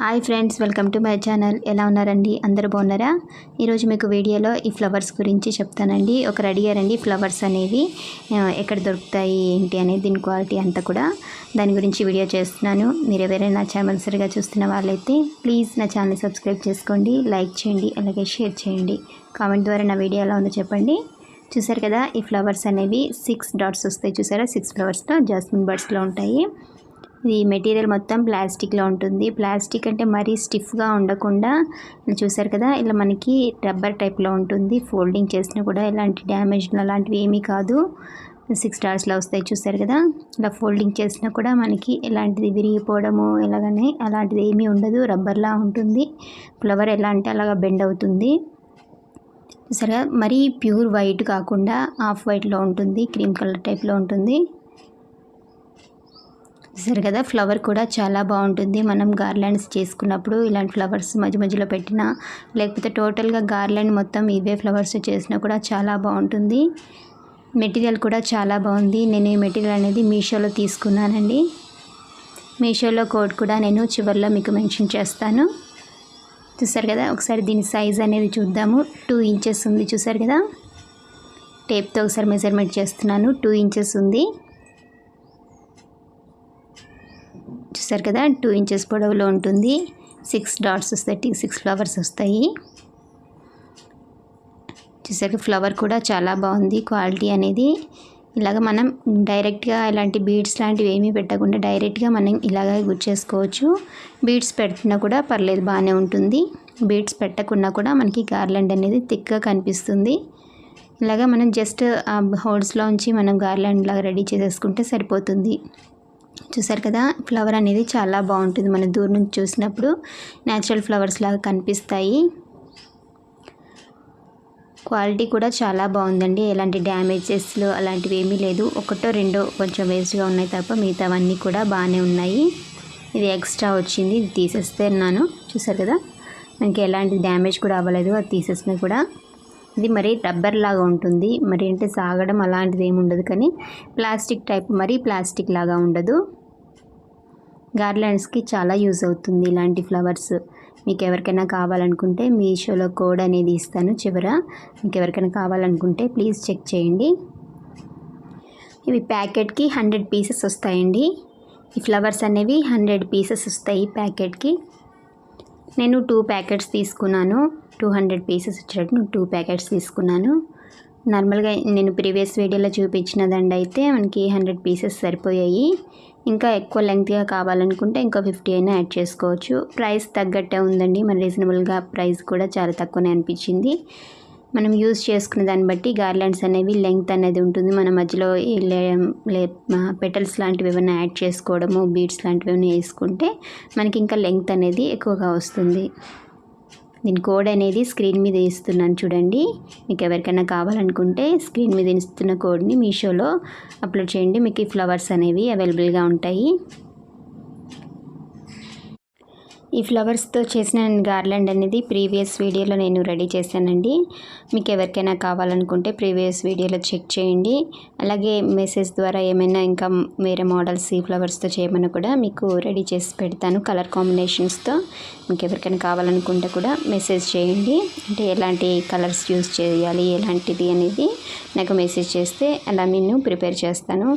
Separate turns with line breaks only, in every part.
Hi friends, welcome to my channel. ఎలా ఉన్నారండి? అందరూ బాగున్నారా? ఈరోజు మీకు వీడియోలో ఈ ఫ్లవర్స్ గురించి చెప్తానండి. ఒకరు అడిగారండి ఫ్లవర్స్ అనేవి ఎక్కడ దొరుకుతాయి ఏంటి అనేది, దీని క్వాలిటీ అంతా కూడా దాని గురించి వీడియో చేస్తున్నాను. మీరు ఎవరైనా నా ఛానల్ సరిగా చూస్తున్న వాళ్ళైతే ప్లీజ్ నా ఛానల్ సబ్స్క్రైబ్ చేసుకోండి, లైక్ చేయండి, అలాగే షేర్ చేయండి. కామెంట్ ద్వారా నా వీడియో ఎలా ఉందో చెప్పండి. చూసారు కదా, ఈ ఫ్లవర్స్ అనేవి 6 డాట్స్ వస్తాయి. చూసారా, 6 ఫ్లవర్స్లో జాస్మిన్ బర్డ్స్లో ఉంటాయి. ఈ మెటీరియల్ మొత్తం ప్లాస్టిక్లో ఉంటుంది. ప్లాస్టిక్ అంటే మరీ స్టిఫ్గా ఉండకుండా చూసారు కదా, ఇలా మనకి రబ్బర్ టైప్లో ఉంటుంది. ఫోల్డింగ్ చేసినా కూడా ఎలాంటి డ్యామేజ్ అలాంటివి ఏమీ కాదు. 6 డాట్స్లో వస్తాయి. చూసారు కదా, ఇలా ఫోల్డింగ్ చేసినా కూడా మనకి ఎలాంటిది విరిగిపోవడము ఎలాగనే అలాంటిది ఏమీ ఉండదు. రబ్బర్లా ఉంటుంది. ఫ్లవర్ ఎలా అంటే అలాగా బెండ్ అవుతుంది. చూసారు కదా, మరీ ప్యూర్ వైట్ కాకుండా ఆఫ్ వైట్లో ఉంటుంది, క్రీమ్ కలర్ టైప్లో ఉంటుంది. చూసారు కదా, ఫ్లవర్ కూడా చాలా బాగుంటుంది. మనం గార్లాండ్స్ చేసుకున్నప్పుడు ఇలాంటి ఫ్లవర్స్ మధ్య మధ్యలో పెట్టినా, లేకపోతే టోటల్గా గార్లాండ్ మొత్తం ఇవే ఫ్లవర్స్ చేసినా కూడా చాలా బాగుంటుంది. మెటీరియల్ కూడా చాలా బాగుంది. నేను ఈ మెటీరియల్ అనేది మీషోలో తీసుకున్నానండి. మీషోలో కోడ్ కూడా నేను చివరిలో మీకు మెన్షన్ చేస్తాను. చూసారు కదా, ఒకసారి దీని సైజ్ అనేది చూద్దాము. 2 ఇంచెస్ ఉంది. చూసారు కదా, టేప్తో ఒకసారి మెజర్మెంట్ చేస్తున్నాను. 2 ఇంచెస్ ఉంది. చూసారు కదా, 2 ఇంచెస్ పొడవులో ఉంటుంది. 6 డాట్స్ వస్తాయి, 6 ఫ్లవర్స్ వస్తాయి. చూసారు, ఫ్లవర్ కూడా చాలా బాగుంది. క్వాలిటీ అనేది ఇలాగ మనం డైరెక్ట్గా ఇలాంటి బీడ్స్ లాంటివి ఏమీ పెట్టకుండా డైరెక్ట్గా మనం ఇలాగ గుచ్చేసుకోవచ్చు. బీడ్స్ పెట్టినా కూడా పర్లేదు, బాగానే ఉంటుంది. బీడ్స్ పెట్టకుండా కూడా మనకి గార్లాండ్ అనేది థిక్గా కనిపిస్తుంది. ఇలాగ మనం జస్ట్ ఆ హోల్స్లోంచి మనం గార్లాండ్ లాగా రెడీ చేసేసుకుంటే సరిపోతుంది. చూసారు కదా, ఫ్లవర్ అనేది చాలా బాగుంటుంది. మనం దూరం నుంచి చూసినప్పుడు న్యాచురల్ ఫ్లవర్స్ లాగా కనిపిస్తాయి. క్వాలిటీ కూడా చాలా బాగుందండి. ఎలాంటి డ్యామేజెస్లు అలాంటివి ఏమీ లేదు. ఒకటో రెండో కొంచెం వేస్ట్గా ఉన్నాయి తప్ప మిగతావన్నీ కూడా బాగానే ఉన్నాయి. ఇది ఎక్స్ట్రా వచ్చింది, ఇది తీసేస్తున్నాను. చూసారు కదా, మనకి ఎలాంటి డ్యామేజ్ కూడా అవ్వలేదు. అది తీసేసినా కూడా ఇది మరీ రబ్బర్ లాగా ఉంటుంది. మరి అంటే సాగడం అలాంటిది ఏమి ఉండదు, కానీ ప్లాస్టిక్ టైప్, మరీ ప్లాస్టిక్ లాగా ఉండదు. గార్లాండ్స్కి చాలా యూజ్ అవుతుంది ఇలాంటి ఫ్లవర్స్. మీకు ఎవరికైనా కావాలనుకుంటే మీషోలో కోడ్ అనేది ఇస్తాను చివర. మీకు ఎవరికైనా కావాలనుకుంటే ప్లీజ్ చెక్ చేయండి. ఇవి ప్యాకెట్కి 100 పీసెస్ వస్తాయండి. ఈ ఫ్లవర్స్ అనేవి 100 పీసెస్ వస్తాయి ప్యాకెట్కి. నేను 2 ప్యాకెట్స్ తీసుకున్నాను. 200 పీసెస్ వచ్చేటట్టు 2 ప్యాకెట్స్ తీసుకున్నాను. నార్మల్గా నేను ప్రీవియస్ వీడియోలో చూపించిన దండ అయితే మనకి 100 పీసెస్ సరిపోయాయి. ఇంకా ఎక్కువ లెంగ్త్గా కావాలనుకుంటే ఇంకా 50 అయినా యాడ్ చేసుకోవచ్చు. ప్రైస్ తగ్గట్టే ఉందండి. మన రీజనబుల్గా ప్రైస్ కూడా చాలా తక్కువనే అనిపించింది. మనం యూజ్ చేసుకునే దాన్ని బట్టి గార్లాండ్స్ అనేవి లెంగ్త్ అనేది ఉంటుంది. మన మధ్యలో పెటల్స్ లాంటివి ఏమైనా యాడ్ చేసుకోవడము, బీడ్స్ లాంటివి ఏమైనా వేసుకుంటే మనకి ఇంకా లెంగ్త్ అనేది ఎక్కువగా వస్తుంది. దీని కోడ్ అనేది స్క్రీన్ మీద ఇస్తున్నాను చూడండి. మీకు ఎవరికైనా కావాలనుకుంటే స్క్రీన్ మీద ఇస్తున్న కోడ్ని మీషోలో అప్లోడ్ చేయండి. మీకు ఈ ఫ్లవర్స్ అనేవి అవైలబుల్గా ఉంటాయి. ఈ ఫ్లవర్స్తో చేసిన గార్లాండ్ అనేది ప్రీవియస్ వీడియోలో నేను రెడీ చేశానండి. మీకు ఎవరికైనా కావాలనుకుంటే ప్రీవియస్ వీడియోలో చెక్ చేయండి. అలాగే మెసేజ్ ద్వారా ఏమైనా ఇంకా వేరే మోడల్స్ ఈ ఫ్లవర్స్తో చేయమని కూడా మీకు రెడీ చేసి పెడతాను కలర్ కాంబినేషన్స్తో. మీకు ఎవరికైనా కావాలనుకుంటే కూడా మెసేజ్ చేయండి. అంటే ఎలాంటి కలర్స్ యూజ్ చేయాలి ఎలాంటిది అనేది నాకు మెసేజ్ చేస్తే అలా నేను ప్రిపేర్ చేస్తాను.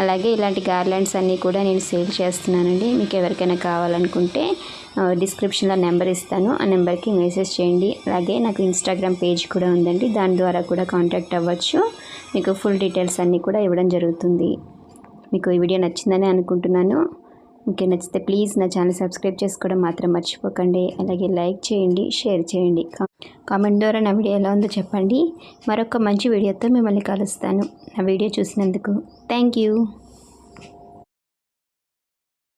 అలాగే ఇలాంటి గార్లాండ్స్ అన్నీ కూడా నేను సేల్ చేస్తున్నానండి. మీకు ఎవరికైనా కావాలనుకుంటే డిస్క్రిప్షన్లో నెంబర్ ఇస్తాను, ఆ నెంబర్కి మెసేజ్ చేయండి. అలాగే నాకు ఇన్స్టాగ్రామ్ పేజ్ కూడా ఉందండి, దాని ద్వారా కూడా కాంటాక్ట్ అవ్వచ్చు. మీకు ఫుల్ డీటెయిల్స్ అన్నీ కూడా ఇవ్వడం జరుగుతుంది. మీకు ఈ వీడియో నచ్చిందని అనుకుంటున్నాను. మీకు నచ్చితే ప్లీజ్ నా ఛానల్ సబ్స్క్రైబ్ చేసుకోవడం మాత్రం మర్చిపోకండి. అలాగే లైక్ చేయండి, షేర్ చేయండి. కామెంట్ ద్వారా నా వీడియో ఎలా ఉందో చెప్పండి. మరొక మంచి వీడియోతో మిమ్మల్ని కలుస్తాను. నా వీడియో చూసినందుకు థ్యాంక్ యూ.